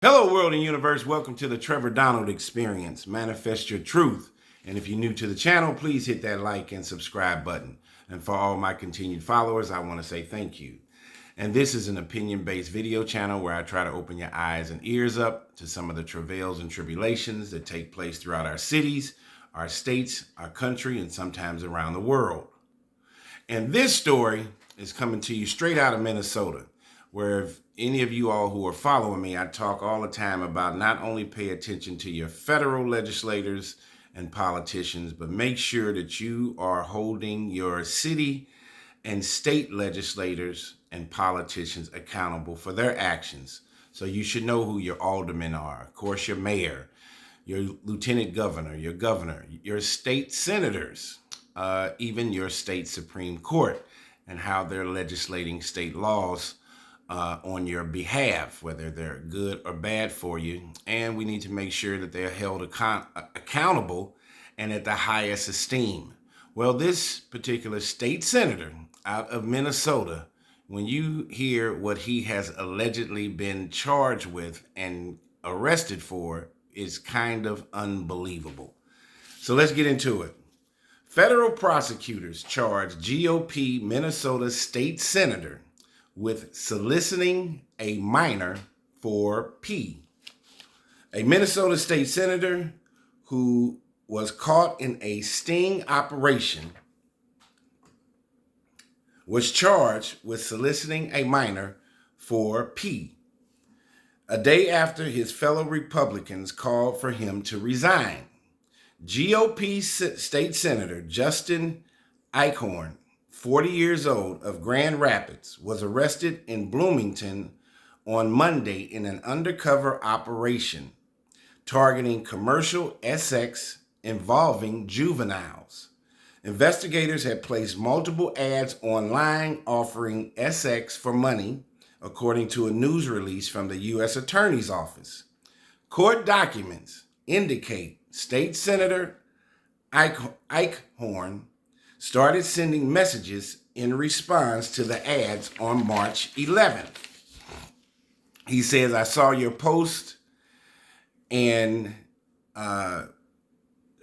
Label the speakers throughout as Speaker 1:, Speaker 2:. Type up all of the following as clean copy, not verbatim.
Speaker 1: Hello, world and universe. Welcome to the Trevor Donald Experience. Manifest your truth. And if you're new to the channel, please hit that like and subscribe button. And for all my continued followers, I want to say thank you. And this is an opinion-based video channel where I try to open your eyes and ears up to some of the travails and tribulations that take place throughout our cities, our states, our country, and sometimes around the world. And this story is coming to you straight out of Minnesota, where if any of you all who are following me, I talk all the time about not only pay attention to your federal legislators and politicians, but make sure that you are holding your city and state legislators and politicians accountable for their actions. So you should know who your aldermen are, of course, your mayor, your lieutenant governor, your state senators, even your state Supreme Court, and how they're legislating state laws on your behalf, whether they're good or bad for you. And we need to make sure that they're held accountable and at the highest esteem. Well, this particular state senator out of Minnesota, when you hear what he has allegedly been charged with and arrested for, is kind of unbelievable. So let's get into it. Federal prosecutors charge GOP Minnesota state senator with soliciting a minor for P. A Minnesota state senator who was caught in a sting operation was charged with soliciting a minor for P, a day after his fellow Republicans called for him to resign. GOP State Senator Justin EICHORN, 40 years old, of Grand Rapids, was arrested in Bloomington on Monday in an undercover operation targeting commercial SX involving juveniles. Investigators had placed multiple ads online offering SX for money, according to a news release from the U.S. Attorney's Office. Court documents indicate State Senator EICHORN started sending messages in response to the ads on March 11th. He says, "I saw your post and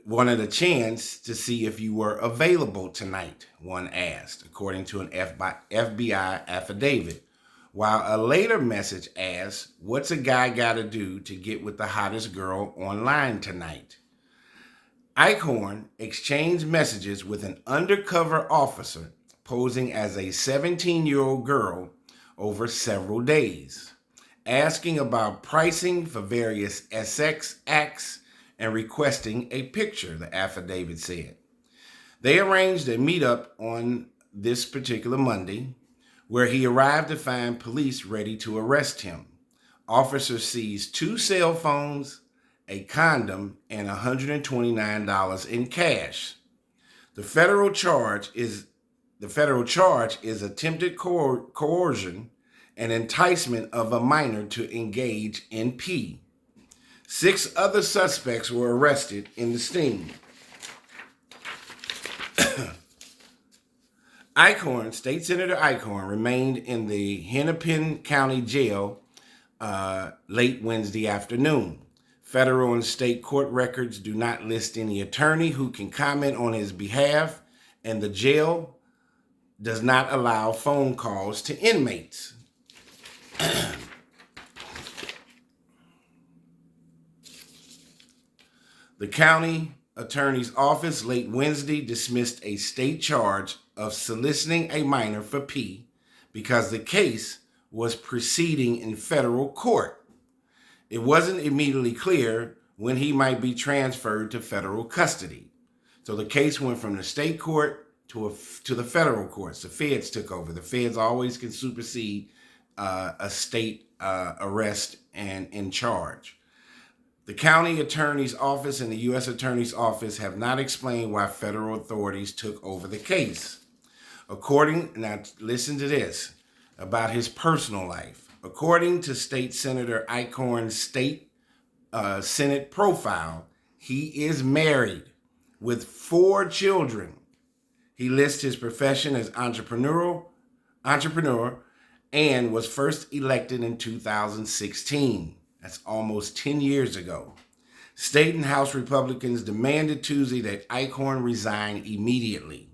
Speaker 1: wanted a chance to see if you were available tonight," one asked, according to an FBI affidavit. While a later message asked, "What's a guy got to do to get with the hottest girl online tonight?" EICHORN exchanged messages with an undercover officer posing as a 17-year-old girl over several days, asking about pricing for various SX acts and requesting a picture, the affidavit said. They arranged a meetup on this particular Monday, where he arrived to find police ready to arrest him. Officers seized 2 cell phones, a condom, and $129 in cash. The federal charge is attempted coercion and enticement of a minor to engage in P. 6 other suspects were arrested in the sting. State Senator EICHORN remained in the Hennepin County Jail late Wednesday afternoon. Federal and state court records do not list any attorney who can comment on his behalf, and the jail does not allow phone calls to inmates. The county attorney's office late Wednesday dismissed a state charge of soliciting a minor for P because the case was proceeding in federal court. It wasn't immediately clear when he might be transferred to federal custody. So the case went from the state court to the federal courts. The feds took over. The feds always can supersede a state arrest and in charge. The county attorney's office and the U.S. attorney's office have not explained why federal authorities took over the case. Now listen to this about his personal life. According to State Senator EICHORN's state Senate profile, he is married with 4 children. He lists his profession as entrepreneur and was first elected in 2016. That's almost 10 years ago. State and House Republicans demanded Tuesday that EICHORN resign immediately.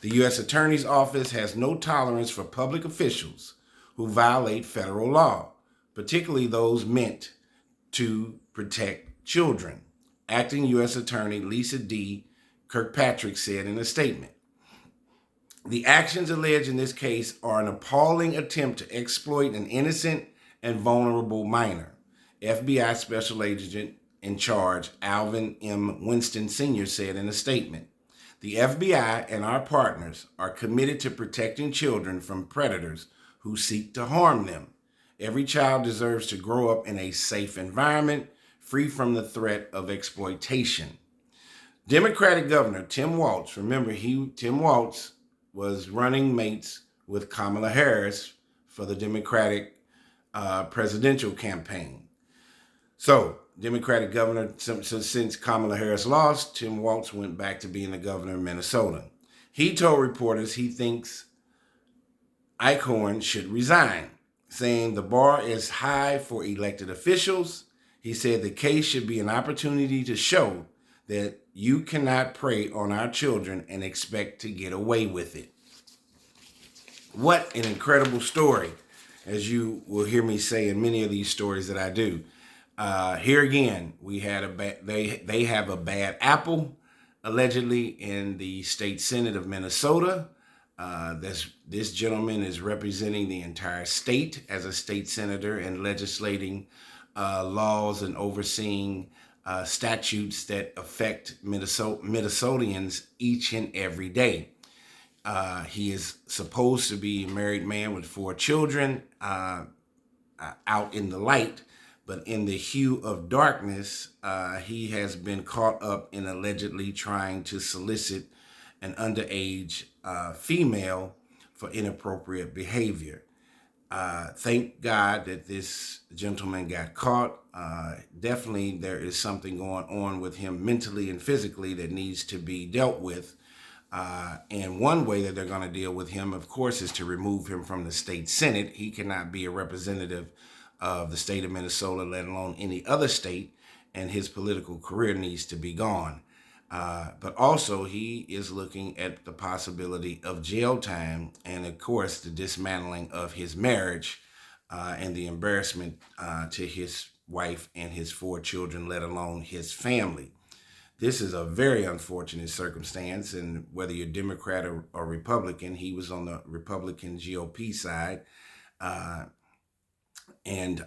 Speaker 1: The U.S. Attorney's Office has no tolerance for public officials who violate federal law, particularly those meant to protect children. Acting U.S. Attorney Lisa D. Kirkpatrick said in a statement, "The actions alleged in this case are an appalling attempt to exploit an innocent and vulnerable minor," FBI Special Agent in charge Alvin M. Winston Sr. said in a statement. "The FBI and our partners are committed to protecting children from predators who seek to harm them. Every child deserves to grow up in a safe environment, free from the threat of exploitation." Democratic Governor Tim Walz, remember Tim Walz was running mates with Kamala Harris for the Democratic presidential campaign. So, Democratic governor, since Kamala Harris lost, Tim Walz went back to being the governor of Minnesota. He told reporters he thinks EICHORN should resign, saying the bar is high for elected officials. He said the case should be an opportunity to show that you cannot prey on our children and expect to get away with it. What an incredible story, as you will hear me say in many of these stories that I do. Here again, we had they have a bad apple, allegedly, in the state senate of Minnesota. This gentleman is representing the entire state as a state senator and legislating laws and overseeing statutes that affect Minnesotans each and every day. He is supposed to be a married man with 4 children out in the light. But in the hue of darkness, he has been caught up in allegedly trying to solicit an underage female for inappropriate behavior. Thank God that this gentleman got caught. Definitely there is something going on with him mentally and physically that needs to be dealt with. And one way that they're going to deal with him, of course, is to remove him from the state senate. He cannot be a representative of the state of Minnesota, let alone any other state, and his political career needs to be gone. But also, he is looking at the possibility of jail time and, of course, the dismantling of his marriage and the embarrassment to his wife and his 4 children, let alone his family. This is a very unfortunate circumstance, and whether you're Democrat or Republican, he was on the Republican GOP side, and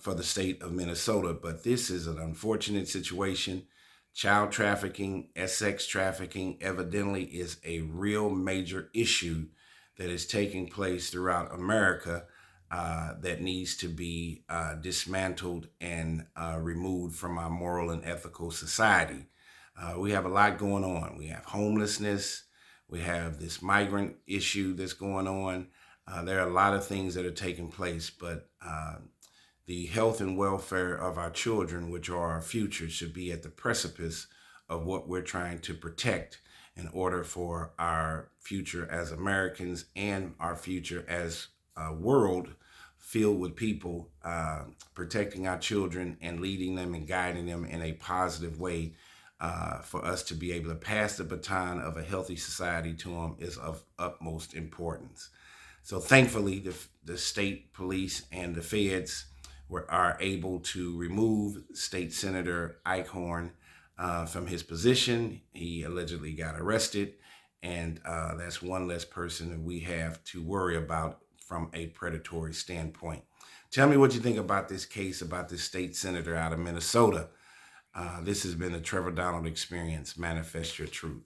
Speaker 1: for the state of Minnesota. But this is an unfortunate situation. Child trafficking, sex trafficking, evidently is a real major issue that is taking place throughout America that needs to be dismantled and removed from our moral and ethical society. We have a lot going on. We have homelessness. We have this migrant issue that's going on. There are a lot of things that are taking place, but the health and welfare of our children, which are our future, should be at the precipice of what we're trying to protect in order for our future as Americans and our future as a world filled with people, protecting our children and leading them and guiding them in a positive way. For us to be able to pass the baton of a healthy society to them is of utmost importance. So thankfully, the state police and the feds are able to remove State Senator EICHORN from his position. He allegedly got arrested, and that's one less person that we have to worry about from a predatory standpoint. Tell me what you think about this case, about this state senator out of Minnesota. This has been the Trevor Donald Experience. Manifest your truth.